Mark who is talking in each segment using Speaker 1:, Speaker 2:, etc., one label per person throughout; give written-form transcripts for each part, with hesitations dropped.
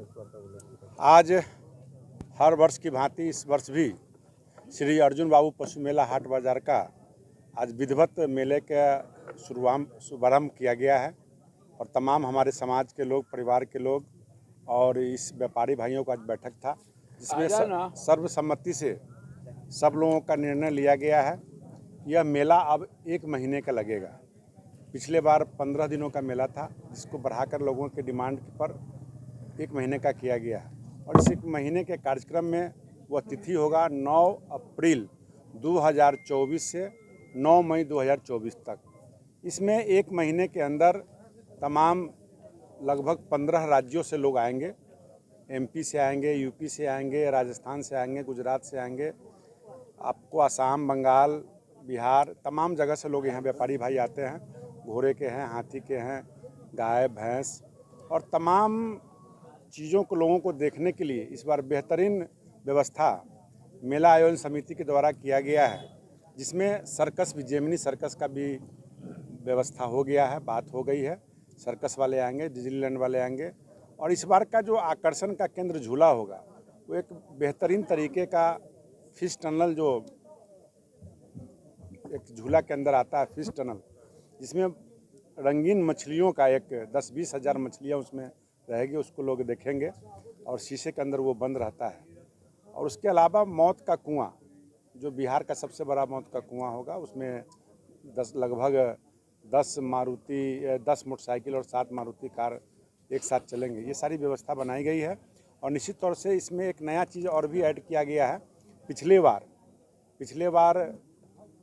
Speaker 1: आज हर वर्ष की भांति इस वर्ष भी श्री अर्जुन बाबू पशु मेला हाट बाजार का आज विधिवत मेले का शुभारंभ किया गया है और तमाम हमारे समाज के लोग, परिवार के लोग और इस व्यापारी भाइयों का आज बैठक था, जिसमें सर्वसम्मति से सब लोगों का निर्णय लिया गया है। यह मेला अब 1 महीने का लगेगा। पिछले बार 15 दिनों का मेला था, जिसको बढ़ाकर लोगों के डिमांड पर 1 महीने का किया गया है और इस 1 महीने के कार्यक्रम में वह तिथि होगा 9 अप्रैल 2024 से 9 मई 2024 तक। इसमें 1 महीने के अंदर तमाम लगभग 15 राज्यों से लोग आएंगे। एमपी से आएंगे, यूपी से आएंगे, राजस्थान से आएंगे, गुजरात से आएंगे, आपको असम, बंगाल, बिहार, तमाम जगह से लोग यहाँ व्यापारी भाई आते हैं। घोड़े के हैं, हाथी के हैं, गाय, भैंस और तमाम चीज़ों को लोगों को देखने के लिए इस बार बेहतरीन व्यवस्था मेला आयोजन समिति के द्वारा किया गया है, जिसमें सर्कस भी, जेमिनी सर्कस का भी व्यवस्था हो गया है, बात हो गई है। सर्कस वाले आएंगे, डिज्नीलैंड वाले आएंगे और इस बार का जो आकर्षण का केंद्र झूला होगा वो एक बेहतरीन तरीके का फिश टनल, जो एक झूला के अंदर आता है फिश टनल, जिसमें रंगीन मछलियों का एक 10-20 हज़ार मछलियाँ उसमें रहेगी, उसको लोग देखेंगे और शीशे के अंदर वो बंद रहता है। और उसके अलावा मौत का कुआं, जो बिहार का सबसे बड़ा मौत का कुआं होगा, उसमें लगभग 10 मोटरसाइकिल और 7 मारुति कार एक साथ चलेंगे। ये सारी व्यवस्था बनाई गई है और निश्चित तौर से इसमें एक नया चीज़ और भी ऐड किया गया है। पिछले बार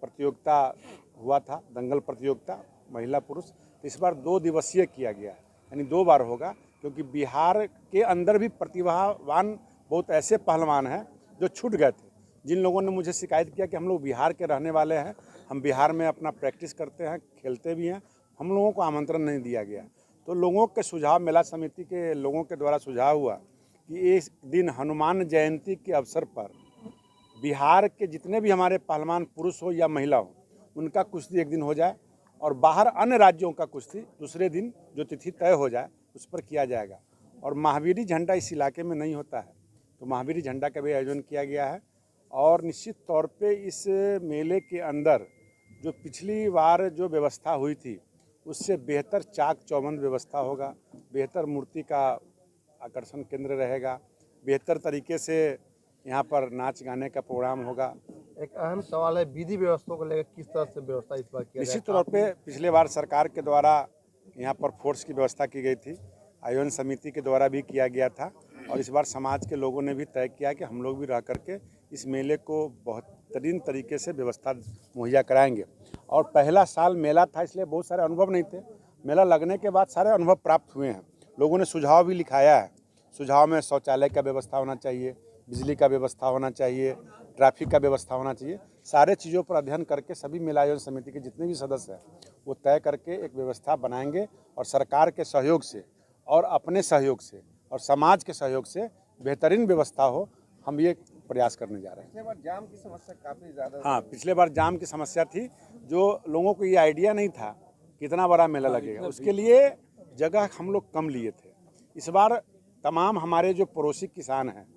Speaker 1: प्रतियोगिता हुआ था, दंगल प्रतियोगिता महिला पुरुष, तो इस बार 2 दिवसीय किया गया है, यानी 2 बार होगा, क्योंकि बिहार के अंदर भी प्रतिभावान बहुत ऐसे पहलवान हैं जो छूट गए थे। जिन लोगों ने मुझे शिकायत किया कि हम लोग बिहार के रहने वाले हैं, हम बिहार में अपना प्रैक्टिस करते हैं, खेलते भी हैं, हम लोगों को आमंत्रण नहीं दिया गया। तो लोगों के सुझाव, मेला समिति के लोगों के द्वारा सुझाव हुआ कि इस दिन हनुमान जयंती के अवसर पर बिहार के जितने भी हमारे पहलवान पुरुष हो या महिला हो, उनका कुश्ती एक दिन हो जाए और बाहर अन्य राज्यों का कुश्ती दूसरे दिन, जो तिथि तय हो जाए, उस पर किया जाएगा। और महावीरी झंडा इस इलाके में नहीं होता है, तो महावीरी झंडा का भी आयोजन किया गया है। और निश्चित तौर पे इस मेले के अंदर जो पिछली बार जो व्यवस्था हुई थी, उससे बेहतर चाक चौबंद व्यवस्था होगा, बेहतर मूर्ति का आकर्षण केंद्र रहेगा, बेहतर तरीके से यहाँ पर नाच गाने का प्रोग्राम होगा।
Speaker 2: एक अहम सवाल है, विधि व्यवस्था को लेकर किस तरह से व्यवस्था इस बार किया?
Speaker 1: निश्चित तौर पे पिछले बार सरकार के द्वारा यहाँ पर फोर्स की व्यवस्था की गई थी, आयोजन समिति के द्वारा भी किया गया था और इस बार समाज के लोगों ने भी तय किया कि हम लोग भी रह करके इस मेले को बेहतरीन तरीके से व्यवस्था मुहैया कराएंगे। और पहला साल मेला था, इसलिए बहुत सारे अनुभव नहीं थे। मेला लगने के बाद सारे अनुभव प्राप्त हुए हैं। लोगों ने सुझाव भी लिखाया है। सुझाव में शौचालय का व्यवस्था होना चाहिए, बिजली का व्यवस्था होना चाहिए, ट्रैफिक का व्यवस्था होना चाहिए। सारे चीज़ों पर अध्ययन करके सभी मेला आयोजन समिति के जितने भी सदस्य हैं वो तय करके एक व्यवस्था बनाएंगे और सरकार के सहयोग से और अपने सहयोग से और समाज के सहयोग से बेहतरीन व्यवस्था हो, हम ये प्रयास करने जा रहे हैं।
Speaker 2: पिछले बार जाम की समस्या काफ़ी ज़्यादा।
Speaker 1: हाँ, पिछले बार जाम की समस्या थी, जो लोगों को ये आइडिया नहीं था कितना बड़ा मेला लगेगा, उसके लिए जगह हम लोग कम लिए थे। इस बार तमाम हमारे जो पड़ोसी किसान हैं,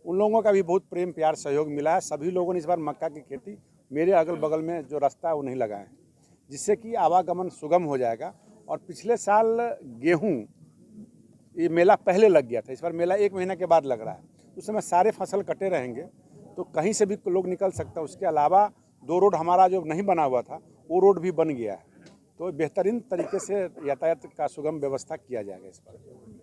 Speaker 1: उन लोगों का भी बहुत प्रेम प्यार सहयोग मिला है। सभी लोगों ने इस बार मक्का की खेती मेरे अगल बगल में जो रास्ता है वो नहीं लगाए हैं, जिससे कि आवागमन सुगम हो जाएगा। और पिछले साल गेहूं ये मेला पहले लग गया था, इस बार मेला 1 महीना के बाद लग रहा है। उस समय सारे फसल कटे रहेंगे तो कहीं से भी लोग निकल सकता है। उसके अलावा 2 रोड हमारा जो नहीं बना हुआ था, वो रोड भी बन गया है, तो बेहतरीन तरीके से यातायात का सुगम व्यवस्था किया जाएगा इस पर।